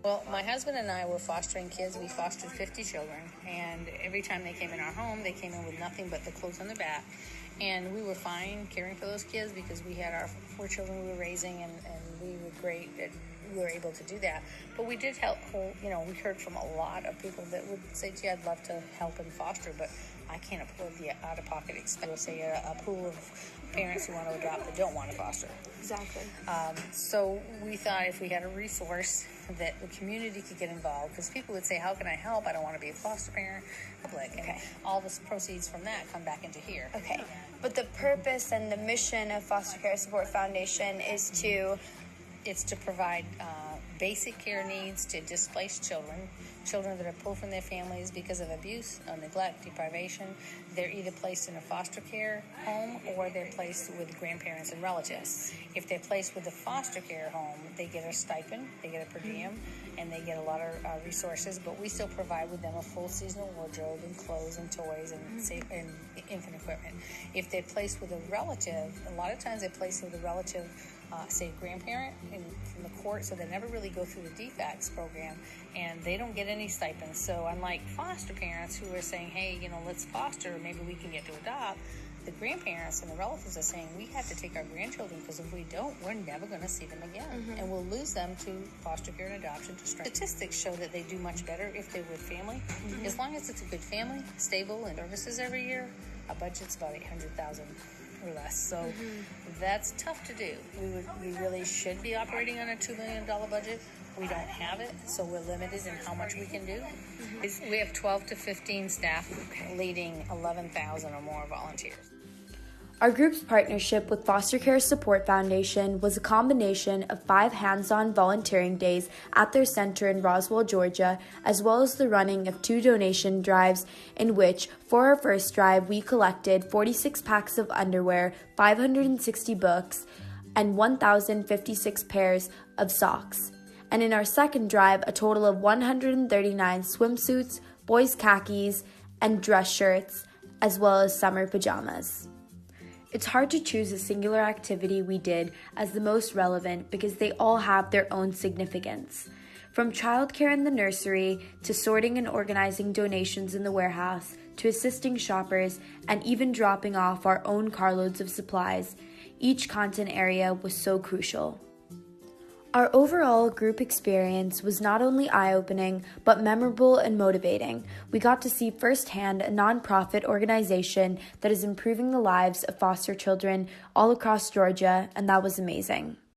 Well, my husband and I were fostering kids. We fostered 50 children, and every time they came in our home, they came in with nothing but the clothes on their back. And we were fine caring for those kids because we had our 4 children we were raising, and we were great that we were able to do that. But we did help, we heard from a lot of people that would say, gee, I'd love to help and foster, but I can't afford the out-of-pocket expense. We'll say a pool of parents who want to adopt that don't want to foster. Exactly. So we thought if we had a resource that the community could get involved, because people would say, how can I help? I don't want to be a foster parent. And all the proceeds from that come back into here. Okay. But the purpose and the mission of Foster Care Support Foundation is to... It's to provide basic care needs to displaced children that are pulled from their families because of abuse or neglect, deprivation. They're either placed in a foster care home or they're placed with grandparents and relatives. If they're placed with a foster care home, they get a stipend, they get a per diem, and they get a lot of resources, but we still provide with them a full seasonal wardrobe and clothes and toys and infant equipment. If they're placed with a relative, a lot of times they're placed with a relative, say a grandparent from the court, so they never really go through the DFACS program, and they don't get any stipends. So unlike foster parents who are saying, hey, let's foster, maybe we can get to adopt, the grandparents and the relatives are saying, we have to take our grandchildren because if we don't, we're never going to see them again. And we'll lose them to foster care and adoption. Statistics show that they do much better if they're with family. As long as it's a good family, stable, and services every year, our budget's about $800,000 or less. So that's tough to do. We really should be operating on a $2 million budget. We don't have it, so we're limited in how much we can do. We have 12 to 15 staff leading 11,000 or more volunteers. Our group's partnership with Foster Care Support Foundation was a combination of 5 hands-on volunteering days at their center in Roswell, Georgia, as well as the running of 2 donation drives in which, for our first drive, we collected 46 packs of underwear, 560 books, and 1,056 pairs of socks. And in our second drive, a total of 139 swimsuits, boys' khakis, and dress shirts, as well as summer pajamas. It's hard to choose a singular activity we did as the most relevant because they all have their own significance. From childcare in the nursery, to sorting and organizing donations in the warehouse, to assisting shoppers, and even dropping off our own carloads of supplies, each content area was so crucial. Our overall group experience was not only eye-opening, but memorable and motivating. We got to see firsthand a nonprofit organization that is improving the lives of foster children all across Georgia, and that was amazing.